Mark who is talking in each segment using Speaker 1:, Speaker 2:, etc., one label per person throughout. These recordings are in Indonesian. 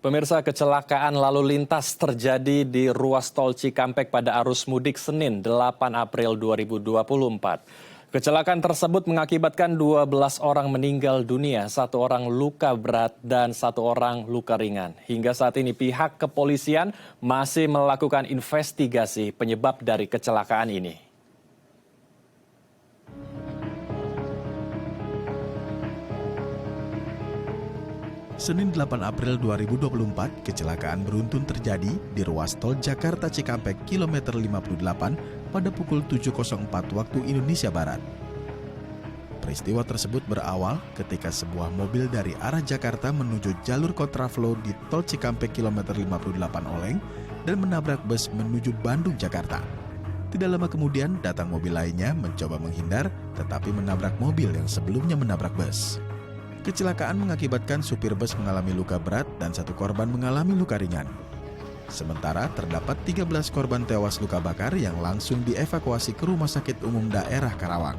Speaker 1: Pemirsa, kecelakaan lalu lintas terjadi di ruas tol Cikampek pada arus mudik Senin 8 April 2024. Kecelakaan tersebut mengakibatkan 12 orang meninggal dunia, 1 orang luka berat dan 1 orang luka ringan. Hingga saat ini pihak kepolisian masih melakukan investigasi penyebab dari kecelakaan ini.
Speaker 2: Senin 8 April 2024, kecelakaan beruntun terjadi di ruas tol Jakarta Cikampek kilometer 58 pada pukul 7.04 waktu Indonesia Barat. Peristiwa tersebut berawal ketika sebuah mobil dari arah Jakarta menuju jalur kontraflow di tol Cikampek kilometer 58 oleng dan menabrak bus menuju Bandung, Jakarta. Tidak lama kemudian datang mobil lainnya mencoba menghindar tetapi menabrak mobil yang sebelumnya menabrak bus. Kecelakaan mengakibatkan supir bus mengalami luka berat dan 1 korban mengalami luka ringan. Sementara terdapat 13 korban tewas luka bakar yang langsung dievakuasi ke Rumah Sakit Umum Daerah Karawang.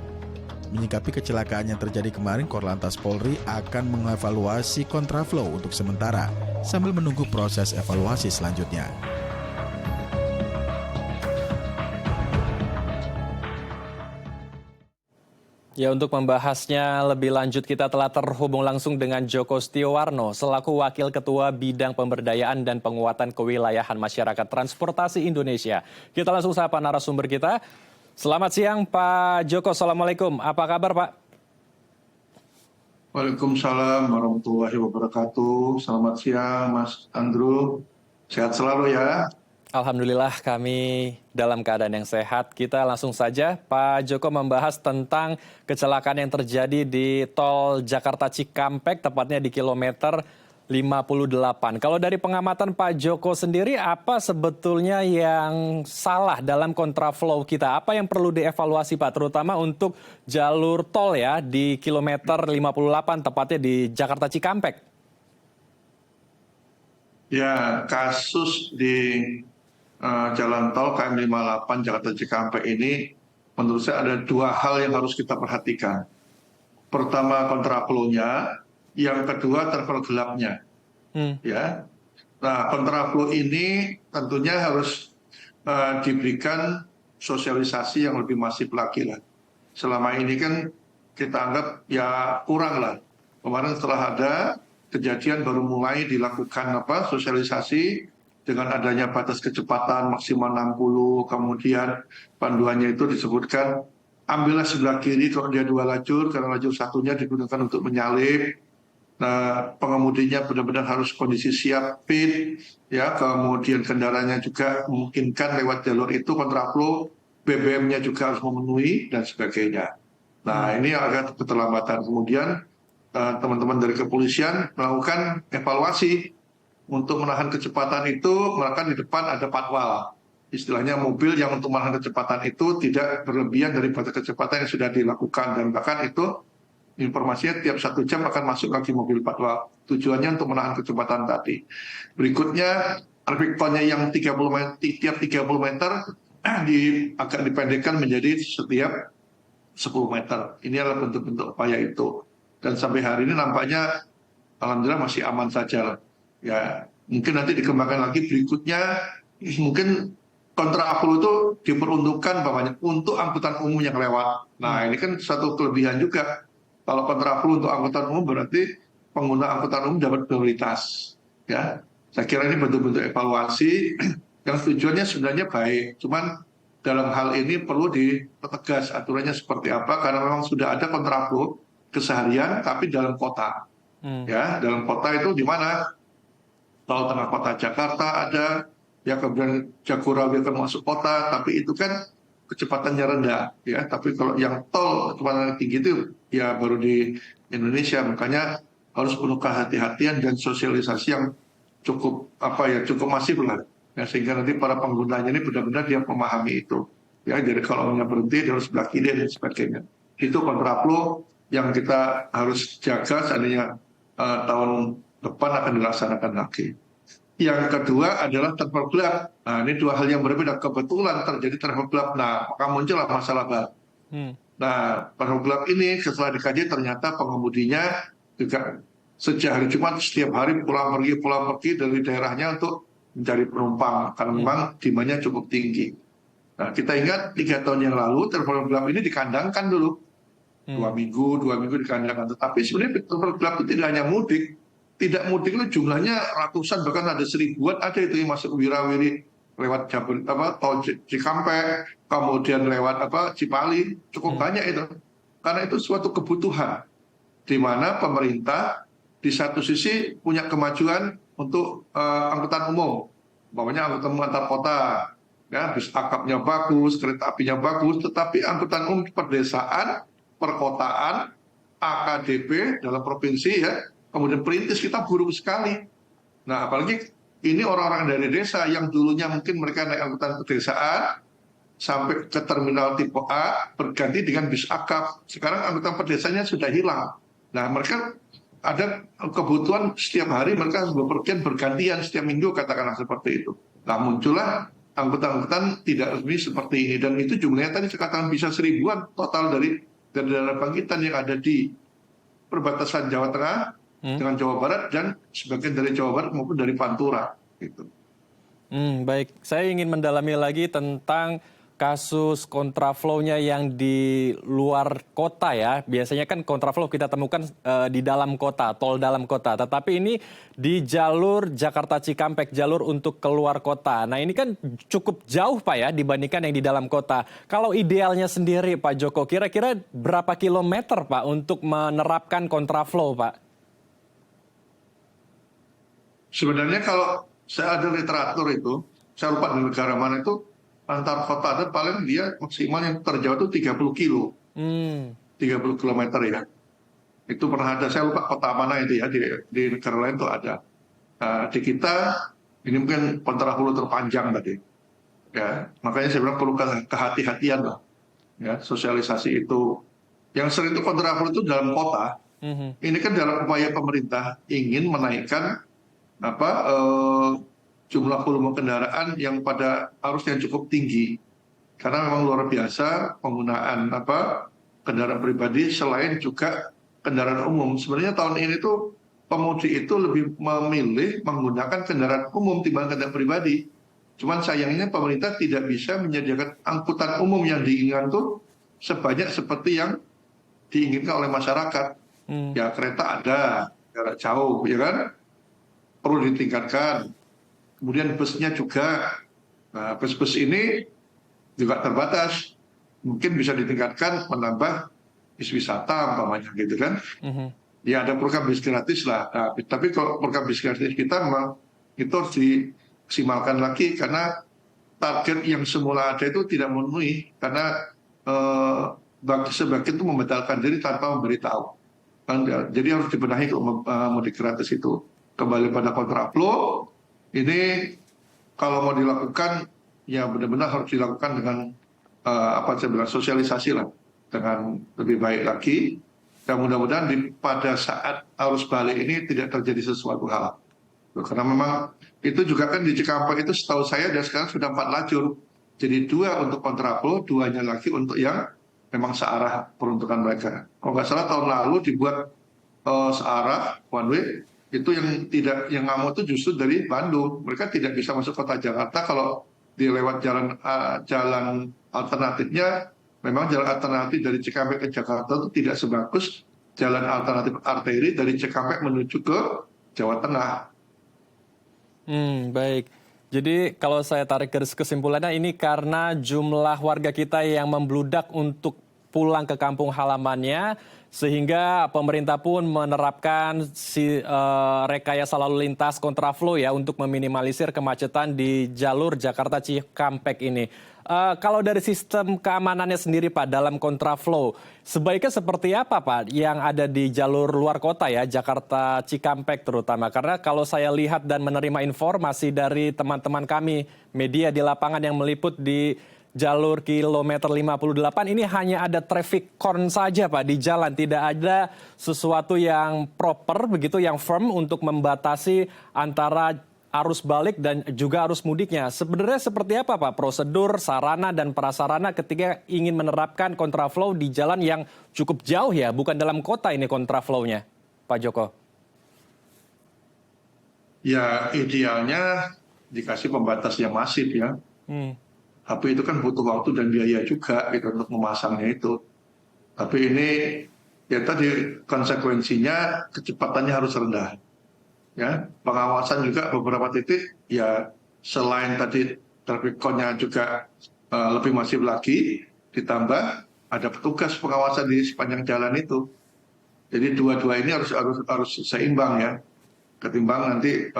Speaker 2: Menyikapi kecelakaan yang terjadi kemarin, Korlantas Polri akan mengevaluasi kontraflow untuk sementara sambil menunggu proses evaluasi selanjutnya.
Speaker 1: Ya, untuk membahasnya lebih lanjut kita telah terhubung langsung dengan Joko Setiowarno selaku Wakil Ketua Bidang Pemberdayaan dan Penguatan Kewilayahan Masyarakat Transportasi Indonesia. Kita langsung sapa narasumber kita. Selamat siang Pak Joko, Assalamualaikum. Apa kabar Pak?
Speaker 3: Waalaikumsalam warahmatullahi wabarakatuh. Selamat siang Mas Andrew. Sehat selalu ya.
Speaker 1: Alhamdulillah kami dalam keadaan yang sehat. Kita langsung saja Pak Joko membahas tentang kecelakaan yang terjadi di tol Jakarta Cikampek, tepatnya di kilometer 58. Kalau dari pengamatan Pak Joko sendiri, apa sebetulnya yang salah dalam kontraflow kita? Apa yang perlu dievaluasi Pak, terutama untuk jalur tol ya di kilometer 58, tepatnya di Jakarta Cikampek?
Speaker 3: Ya, kasus di jalan tol KM 58 Jakarta Cikampek ini menurut saya ada 2 hal yang harus kita perhatikan. Pertama kontraflow-nya, yang kedua travel gelapnya. Ya. Nah, kontraflow ini tentunya harus diberikan sosialisasi yang lebih masif lagi lah. Selama ini kan kita anggap ya kurang lah. Kemarin setelah ada kejadian baru mulai dilakukan sosialisasi dengan adanya batas kecepatan maksimal 60, kemudian panduannya itu disebutkan ambillah sebelah kiri kalau dia 2 lajur, karena lajur satunya digunakan untuk menyalip. Nah, pengemudinya benar-benar harus kondisi siap, fit, ya, kemudian kendaraannya juga memungkinkan lewat jalur itu, kontraflow, BBM-nya juga harus memenuhi, dan sebagainya. Nah, ini agak keterlambatan. Kemudian teman-teman dari kepolisian melakukan evaluasi untuk menahan kecepatan itu, maka di depan ada patwal. Istilahnya mobil yang untuk menahan kecepatan itu tidak berlebihan dari batas kecepatan yang sudah dilakukan. Dan bahkan itu informasinya tiap 1 jam akan masuk lagi mobil patwal. Tujuannya untuk menahan kecepatan tadi. Berikutnya, traffic cone-nya yang 30 meter, tiap 30 meter agak dipendekkan menjadi setiap 10 meter. Ini adalah bentuk-bentuk upaya itu. Dan sampai hari ini nampaknya alhamdulillah masih aman saja. Ya, mungkin nanti dikembangkan lagi berikutnya, mungkin kontraflow itu diperuntukkan bapaknya untuk angkutan umum yang lewat. Nah, ini kan satu kelebihan juga. Kalau kontraflow untuk angkutan umum berarti pengguna angkutan umum dapat prioritas. Ya, saya kira ini bentuk-bentuk evaluasi yang tujuannya sebenarnya baik. Cuman dalam hal ini perlu dipertegas aturannya seperti apa, karena memang sudah ada kontraflow keseharian, tapi dalam kota. Ya, dalam kota itu di mana? Tol tengah kota Jakarta ada, ya kemudian Jagorawi akan masuk kota, tapi itu kan kecepatannya rendah, ya. Tapi kalau yang tol kecepatan tinggi itu ya baru di Indonesia, makanya harus penuh kehati-hatian dan sosialisasi yang cukup cukup masif lah, ya, sehingga nanti para penggunanya ini benar-benar dia memahami itu, ya. Jadi kalau hanya berhenti dia harus sebelah kiri dan sebagainya. Itu kontraflow yang kita harus jaga seandainya tahun depan akan dilaksanakan lagi. Yang kedua adalah travel gelap. Nah, ini 2 hal yang berbeda. Kebetulan terjadi travel gelap. Nah, maka muncullah masalah baru. Nah, travel gelap ini setelah dikaji ternyata pengemudinya juga sejak hari Jumat setiap hari pulang pergi dari daerahnya untuk mencari penumpang karena memang demandnya cukup tinggi. Nah, kita ingat 3 tahun yang lalu travel gelap ini dikandangkan dulu 2 minggu dikandangkan. Tetapi sebenarnya travel gelap itu tidak hanya mudik, tidak mudik itu jumlahnya ratusan bahkan ada 1000-an ada itu yang masuk wirawiri lewat tol Cikampek, kemudian lewat Cipali, cukup banyak itu. Karena itu suatu kebutuhan di mana pemerintah di satu sisi punya kemajuan untuk angkutan umum, umpamanya angkutan umum antar kota, ya, bis akapnya bagus, kereta apinya bagus, tetapi angkutan umum pedesaan, perkotaan, AKDP dalam provinsi ya, kemudian perintis kita buruk sekali. Nah, apalagi ini orang-orang dari desa yang dulunya mungkin mereka naik angkutan pedesaan sampai ke terminal tipe A berganti dengan bis akap. Sekarang angkutan pedesanya sudah hilang. Nah, mereka ada kebutuhan setiap hari mereka bepergian bergantian setiap minggu katakanlah seperti itu. Nah, muncullah angkutan-angkutan tidak resmi seperti ini dan itu jumlahnya tadi saya katakan bisa 1000-an total dari daerah bangkitan yang ada di perbatasan Jawa Tengah dengan Jawa Barat dan sebagian dari Jawa Barat maupun dari Pantura. Gitu.
Speaker 1: Baik, saya ingin mendalami lagi tentang kasus kontraflow-nya yang di luar kota ya. Biasanya kan kontraflow kita temukan di dalam kota, tol dalam kota. Tetapi ini di jalur Jakarta Cikampek, jalur untuk keluar kota. Nah ini kan cukup jauh Pak ya dibandingkan yang di dalam kota. Kalau idealnya sendiri Pak Joko, kira-kira berapa kilometer Pak untuk menerapkan kontraflow Pak?
Speaker 3: Sebenarnya kalau saya ada literatur itu, saya lupa di negara mana itu, antar kota ada paling dia maksimal yang terjauh itu 30 kilo. 30 kilometer ya. Itu pernah ada, saya lupa kota mana itu ya, di negara lain itu ada. Di kita, ini mungkin kontraflow terpanjang tadi. Ya, makanya saya bilang perlu kehati-hatian lah. Ya, sosialisasi itu. Yang sering itu kontraflow itu dalam kota. Ini kan dalam upaya pemerintah ingin menaikkan jumlah volume kendaraan yang pada arus yang cukup tinggi. Karena memang luar biasa penggunaan kendaraan pribadi selain juga kendaraan umum. Sebenarnya tahun ini tuh pemudik itu lebih memilih menggunakan kendaraan umum dibanding kendaraan pribadi. Cuman sayangnya pemerintah tidak bisa menyediakan angkutan umum yang diinginkan tuh sebanyak seperti yang diinginkan oleh masyarakat. Ya kereta ada, jarak jauh, ya kan? Perlu ditingkatkan. Kemudian busnya juga, nah, bus-bus ini juga terbatas. Mungkin bisa ditingkatkan menambah bis wisata umpamanya gitu kan. Ya ada program bis gratis lah. Nah, tapi kalau program bis gratis kita memang itu harus dimaksimalkan lagi karena target yang semula ada itu tidak memenuhi karena sebagian itu membatalkan diri tanpa memberitahu. Jadi harus dibenahi mudik gratis itu. Kembali pada kontraflow, ini kalau mau dilakukan, ya benar-benar harus dilakukan dengan sosialisasi lah, dengan lebih baik lagi. Dan mudah-mudahan pada saat arus balik ini tidak terjadi sesuatu hal. Karena memang itu juga kan di Cikampek itu setahu saya dan sekarang sudah 4 lajur. Jadi 2 untuk kontraflow, 2-nya lagi untuk yang memang searah peruntukan mereka. Kalau nggak salah tahun lalu dibuat searah one way. Itu yang nggak mau itu justru dari Bandung. Mereka tidak bisa masuk kota Jakarta kalau dilewat jalan alternatifnya. Memang jalan alternatif dari Cikampek ke Jakarta itu tidak sebagus jalan alternatif arteri dari Cikampek menuju ke Jawa Tengah.
Speaker 1: Baik. Jadi kalau saya tarik garis kesimpulannya ini karena jumlah warga kita yang membludak untuk pulang ke kampung halamannya, sehingga pemerintah pun menerapkan rekayasa lalu lintas kontraflow ya untuk meminimalisir kemacetan di jalur Jakarta Cikampek ini. Kalau dari sistem keamanannya sendiri Pak dalam kontraflow, sebaiknya seperti apa Pak yang ada di jalur luar kota ya, Jakarta Cikampek terutama? Karena kalau saya lihat dan menerima informasi dari teman-teman kami, media di lapangan yang meliput di jalur kilometer 58 ini hanya ada traffic cone saja Pak di jalan, tidak ada sesuatu yang proper begitu, yang firm untuk membatasi antara arus balik dan juga arus mudiknya. Sebenarnya seperti apa Pak prosedur, sarana dan prasarana ketika ingin menerapkan kontraflow di jalan yang cukup jauh ya, bukan dalam kota ini kontraflow-nya, Pak Joko?
Speaker 3: Ya idealnya dikasih pembatas yang masif ya.
Speaker 1: Hmm.
Speaker 3: Tapi itu kan butuh waktu dan biaya juga gitu untuk memasangnya itu. Tapi ini ya tadi konsekuensinya kecepatannya harus rendah. Ya, pengawasan juga beberapa titik ya selain tadi traffic cone-nya juga lebih masif lagi, ditambah ada petugas pengawasan di sepanjang jalan itu. Jadi dua-dua ini harus seimbang ya. Ketimbang nanti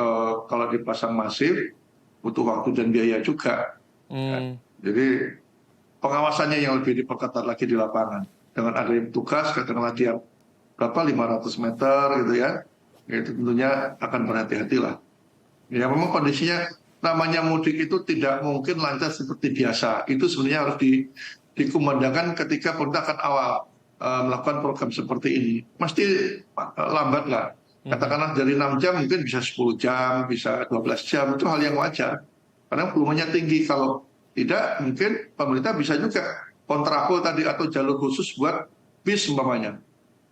Speaker 3: kalau dipasang masif butuh waktu dan biaya juga. Ya.
Speaker 1: Hmm.
Speaker 3: Jadi pengawasannya yang lebih diperketat lagi di lapangan. Dengan adanya petugas, katakanlah tiap berapa 500 meter gitu ya, itu tentunya akan berhati-hatilah. Ya memang kondisinya namanya mudik itu tidak mungkin lancar seperti biasa. Itu sebenarnya harus dikumandangkan ketika pemerintah awal melakukan program seperti ini. Mesti lambat lah. Katakanlah dari 6 jam mungkin bisa 10 jam, bisa 12 jam, itu hal yang wajar. Karena volumenya tinggi. Kalau tidak, mungkin pemerintah bisa juga kontraflow tadi atau jalur khusus buat bis umpamanya.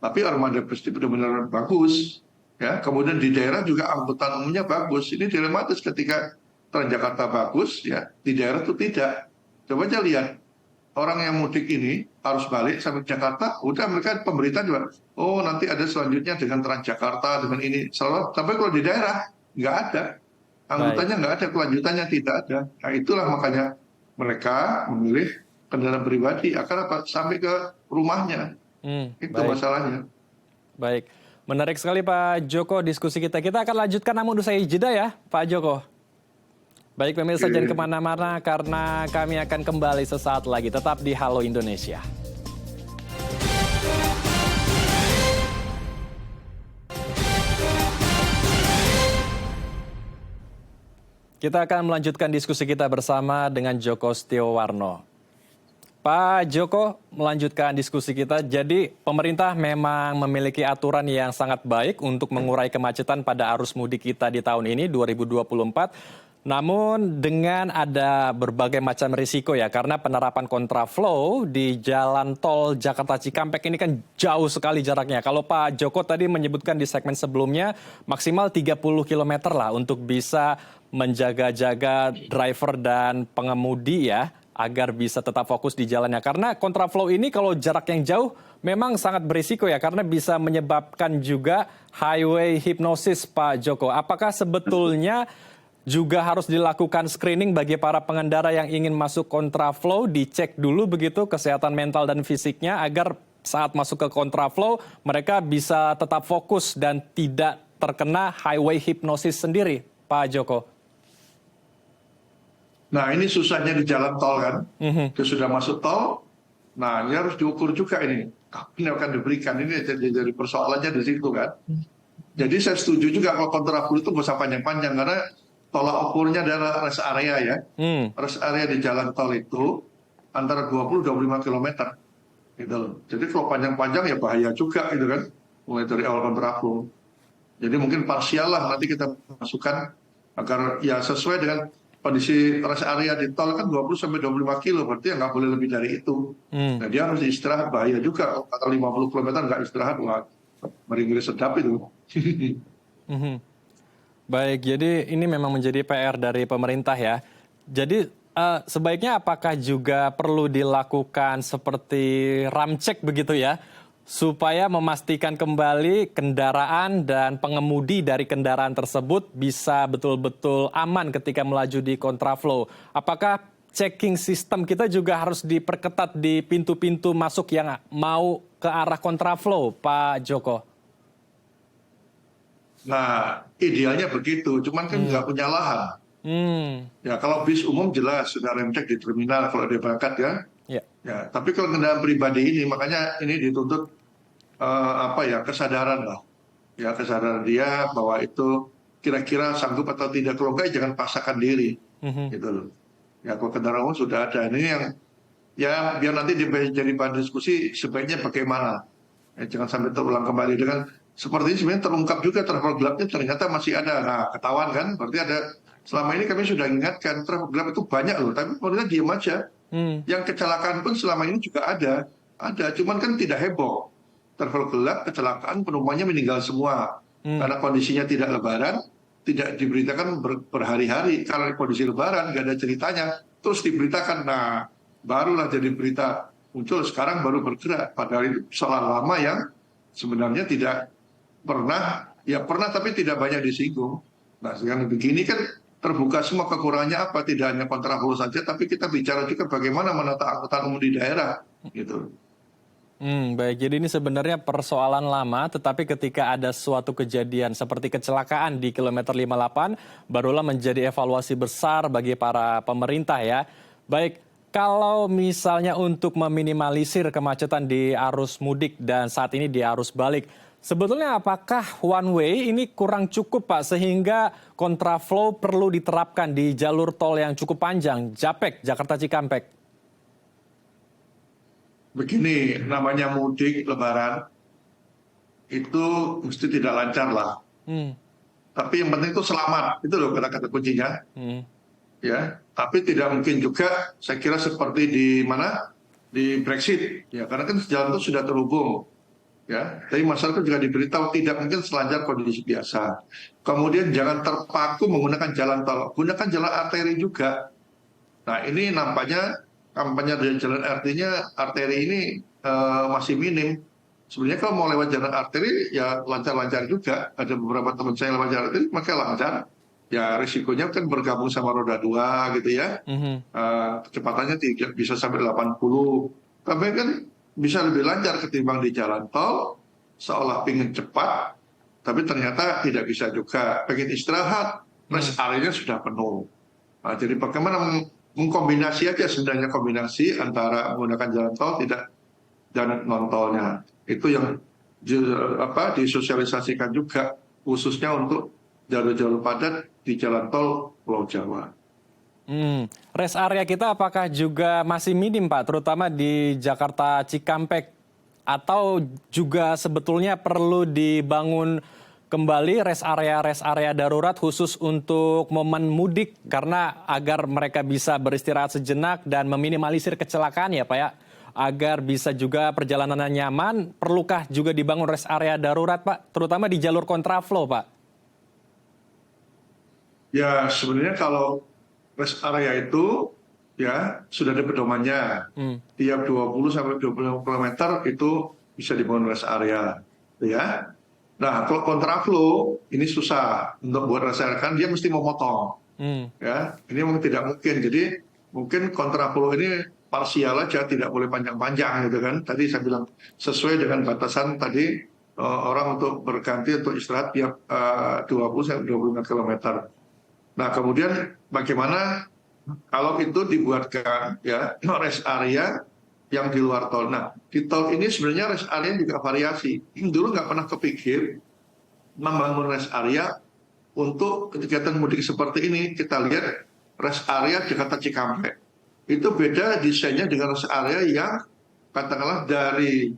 Speaker 3: Tapi armada bus itu benar-benar bagus. Ya, kemudian di daerah juga angkutan umumnya bagus. Ini dilematis ketika Transjakarta bagus, ya di daerah itu tidak. Coba aja lihat orang yang mudik ini harus balik sampai Jakarta, udah mereka pemerintah juga, oh nanti ada selanjutnya dengan Transjakarta dengan ini. Selalu, tapi kalau di daerah nggak ada, angkutannya nggak ada, kelanjutannya tidak ada. Nah itulah makanya mereka memilih kendaraan pribadi agar apa? Sampai ke rumahnya. Itu
Speaker 1: Baik.
Speaker 3: masalahnya.
Speaker 1: Baik, menarik sekali Pak Joko diskusi kita. Kita akan lanjutkan namun usai jeda ya Pak Joko. Baik pemirsa, jangan kemana-mana karena kami akan kembali sesaat lagi. Tetap di Halo Indonesia. Kita akan melanjutkan diskusi kita bersama dengan Joko Setiowarno. Pak Joko, melanjutkan diskusi kita. Jadi pemerintah memang memiliki aturan yang sangat baik untuk mengurai kemacetan pada arus mudik kita di tahun ini 2024. Namun dengan ada berbagai macam risiko ya, karena penerapan kontraflow di jalan tol Jakarta Cikampek ini kan jauh sekali jaraknya. Kalau Pak Joko tadi menyebutkan di segmen sebelumnya maksimal 30 km lah untuk bisa menjaga-jaga driver dan pengemudi ya, agar bisa tetap fokus di jalannya. Karena kontraflow ini kalau jarak yang jauh memang sangat berisiko ya, karena bisa menyebabkan juga highway hypnosis Pak Joko. Apakah sebetulnya juga harus dilakukan screening bagi para pengendara yang ingin masuk kontraflow, dicek dulu begitu kesehatan mental dan fisiknya agar saat masuk ke kontraflow mereka bisa tetap fokus dan tidak terkena highway hypnosis sendiri, Pak Joko?
Speaker 3: Nah ini susahnya di jalan tol kan, sudah masuk tol, nah ini harus diukur juga ini, kapan akan diberikan, ini jadi persoalannya di situ kan. Jadi saya setuju juga kalau kontraflow itu nggak usah panjang-panjang, karena tolak ukurnya adalah rest area ya. Rest area di jalan tol itu antara 20-25 km. Gitu. Jadi kalau panjang-panjang ya bahaya juga gitu kan, mulai dari awal kontraflow. Jadi mungkin parsial lah nanti kita masukkan agar ya sesuai dengan kondisi rest area di tol kan 20-25 kilo, berarti ya nggak boleh lebih dari itu. Nah dia harus istirahat, bahaya juga kalau 50 km nggak istirahat, wah ngeri-ngeri sedap itu.
Speaker 1: Baik, jadi ini memang menjadi PR dari pemerintah ya. Jadi sebaiknya apakah juga perlu dilakukan seperti ramcek begitu ya, supaya memastikan kembali kendaraan dan pengemudi dari kendaraan tersebut bisa betul-betul aman ketika melaju di kontraflow. Apakah checking sistem kita juga harus diperketat di pintu-pintu masuk yang mau ke arah kontraflow, Pak Joko?
Speaker 3: Nah, idealnya begitu, cuman kan nggak punya lahan. Ya, kalau bis umum jelas sudah rem cek di terminal kalau dia berangkat ya. Ya, tapi kalau kendaraan pribadi ini, makanya ini dituntut kesadaran lah. Ya, kesadaran dia bahwa itu kira-kira sanggup atau tidak. Kalau enggak, jangan paksakan diri. Gitu loh. Ya, kalau kendaraan umum sudah ada. Ini yang ya biar nanti jadi bahan diskusi sebaiknya bagaimana. Ya, jangan sampai terulang kembali dengan seperti ini. Sebenarnya terungkap juga travel gelapnya ternyata masih ada. Nah, ketahuan kan, berarti ada. Selama ini kami sudah ingatkan travel gelap itu banyak loh, tapi pemerintah diam aja. Yang kecelakaan pun selama ini juga ada, cuman kan tidak heboh. Travel gelap kecelakaan penumpangnya meninggal semua karena kondisinya tidak lebaran, tidak diberitakan berhari-hari karena kondisi Lebaran nggak ada ceritanya, terus diberitakan, nah barulah jadi berita muncul sekarang baru bergerak, padahal itu soal lama yang sebenarnya tidak pernah, ya pernah tapi tidak banyak disinggung. Nah sekarang begini kan terbuka semua kekurangannya apa, tidak hanya kontraflow saja, tapi kita bicara juga bagaimana menata angkutan umum di daerah, gitu.
Speaker 1: Baik, jadi ini sebenarnya persoalan lama, tetapi ketika ada suatu kejadian seperti kecelakaan di kilometer 58, barulah menjadi evaluasi besar bagi para pemerintah ya. Baik, kalau misalnya untuk meminimalisir kemacetan di arus mudik dan saat ini di arus balik, sebetulnya apakah one way ini kurang cukup Pak, sehingga kontraflow perlu diterapkan di jalur tol yang cukup panjang, Japek, Jakarta Cikampek?
Speaker 3: Begini, namanya mudik Lebaran itu mesti tidak lancar lah.
Speaker 1: Hmm,
Speaker 3: Tapi yang penting itu selamat, itu loh kata-kata kuncinya.
Speaker 1: hmm,
Speaker 3: Ya, tapi tidak mungkin juga, saya kira seperti di mana, di Brexit, ya karena kan jalan itu sudah terhubung, ya. Tapi masyarakat juga diberitahu tidak mungkin selancar kondisi biasa. Kemudian jangan terpaku menggunakan jalan tol, gunakan jalan arteri juga. Nah ini nampaknya kampanye dari jalan arteri ini masih minim. Sebenarnya kalau mau lewat jalan arteri ya lancar-lancar juga. Ada beberapa teman saya lewat jalan arteri maka lancar. Ya risikonya kan bergabung sama roda 2 gitu ya.
Speaker 1: mhm.
Speaker 3: Kecepatannya tidak bisa sampai 80. Tapi kan bisa lebih lancar ketimbang di jalan tol. Seolah pengen cepat, tapi ternyata tidak bisa juga. Pengen istirahat, rest area-nya sudah penuh. Nah, jadi bagaimana mengkombinasi aja sebenarnya, kombinasi antara menggunakan jalan tol tidak jalan non tolnya. Itu yang disosialisasikan juga khususnya untuk jalur-jalur padat di jalan tol Pulau Jawa.
Speaker 1: Rest area kita apakah juga masih minim Pak, terutama di Jakarta Cikampek? Atau juga sebetulnya perlu dibangun kembali rest area darurat khusus untuk momen mudik, karena agar mereka bisa beristirahat sejenak dan meminimalisir kecelakaan ya Pak ya? Agar bisa juga perjalanannya nyaman, perlukah juga dibangun rest area darurat Pak, terutama di jalur kontraflow Pak?
Speaker 3: Ya sebenarnya kalau rest area itu ya sudah ada pedomannya. Tiap 20 sampai 25 km itu bisa dibangun rest area, ya. Nah, kalau kontraflow ini susah untuk buat rest area, kan dia mesti memotong. Ya, ini memang tidak mungkin. Jadi mungkin kontraflow ini parsial aja, tidak boleh panjang-panjang gitu kan. Tadi saya bilang sesuai dengan batasan tadi orang untuk berganti untuk istirahat tiap 20 sampai 25 km. Nah, kemudian bagaimana kalau itu dibuatkan ya rest area yang di luar tol. Nah, di tol ini sebenarnya rest area juga variasi. Dulu nggak pernah kepikir membangun rest area untuk kegiatan mudik seperti ini. Kita lihat rest area Jakarta Cikampek. Itu beda desainnya dengan rest area yang katakanlah dari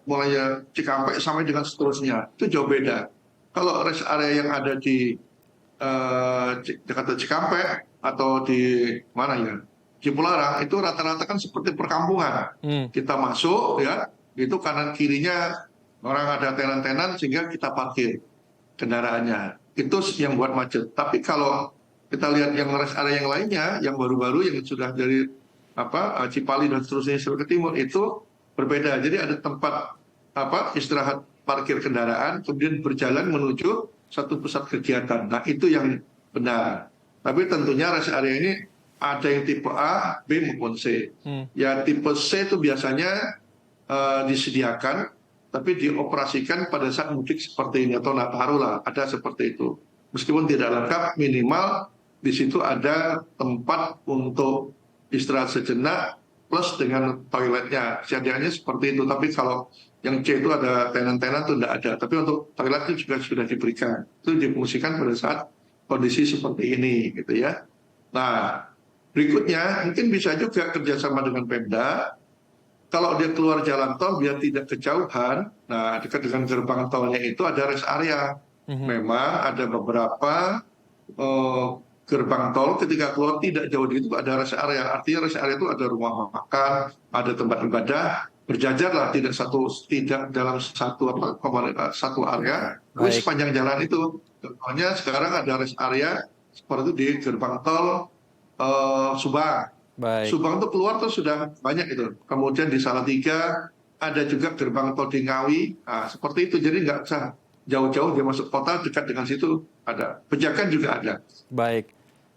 Speaker 3: mulai Cikampek sampai dengan seterusnya. Itu jauh beda. Kalau rest area yang ada di Jakarta Cikampek atau di mana ya, Cipularang, itu rata-rata kan seperti perkampungan. Kita masuk ya, itu kanan kirinya orang ada tenan-tenan sehingga kita parkir kendaraannya. Itu yang buat macet. Tapi kalau kita lihat yang rest area yang lainnya, yang baru-baru yang sudah dari Cipali dan seterusnya ke timur itu berbeda. Jadi ada tempat istirahat parkir kendaraan, kemudian berjalan menuju satu pusat kegiatan. Nah itu yang benar. Tapi tentunya rest area ini ada yang tipe A, B maupun C. Ya tipe C itu biasanya disediakan, tapi dioperasikan pada saat mudik seperti ini atau Nataru lah, ada seperti itu. Meskipun tidak lengkap, minimal di situ ada tempat untuk istirahat sejenak plus dengan toiletnya. Sediaannya seperti itu. Tapi kalau yang C itu ada tenan-tenan itu tidak ada. Tapi untuk toilet itu juga sudah diberikan. Itu difungsikan pada saat kondisi seperti ini, gitu ya. Nah, berikutnya mungkin bisa juga kerjasama dengan Pemda. Kalau dia keluar jalan tol biar tidak kejauhan, nah dekat dengan gerbang tolnya itu ada rest area. Memang ada beberapa gerbang tol ketika keluar tidak jauh dari itu ada rest area. Artinya rest area itu ada rumah makan, ada tempat ibadah, berjajar lah, tidak dalam satu area. Tapi
Speaker 1: Baik.
Speaker 3: sepanjang jalan itu, contohnya sekarang ada rest area seperti itu di gerbang tol Subang.
Speaker 1: Baik.
Speaker 3: Subang itu keluar tuh sudah banyak itu. Kemudian di Salatiga ada juga gerbang tol di Ngawi. Nah, seperti itu. Jadi nggak usah jauh-jauh dia masuk kota, dekat dengan situ ada. Pejagan juga ada.
Speaker 1: Baik.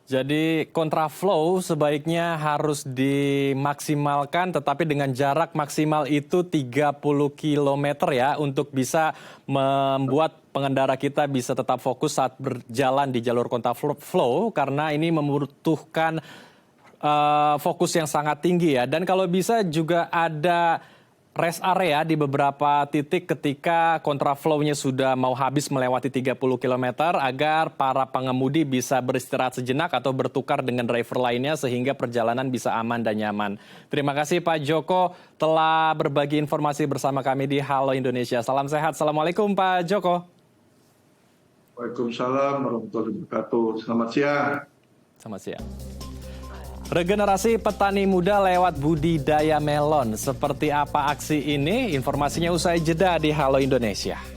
Speaker 1: Jadi kontraflow sebaiknya harus dimaksimalkan tetapi dengan jarak maksimal itu 30 km ya untuk bisa membuat pengendara kita bisa tetap fokus saat berjalan di jalur kontraflow karena ini membutuhkan fokus yang sangat tinggi ya. Dan kalau bisa juga ada rest area di beberapa titik ketika kontraflow-nya sudah mau habis melewati 30 km agar para pengemudi bisa beristirahat sejenak atau bertukar dengan driver lainnya sehingga perjalanan bisa aman dan nyaman. Terima kasih Pak Joko telah berbagi informasi bersama kami di Halo Indonesia. Salam sehat. Assalamualaikum Pak Joko.
Speaker 3: Waalaikumsalam warahmatullahi wabarakatuh. Selamat siang.
Speaker 1: Selamat siang. Regenerasi petani muda lewat budidaya melon. Seperti apa aksi ini? Informasinya usai jeda di Halo Indonesia.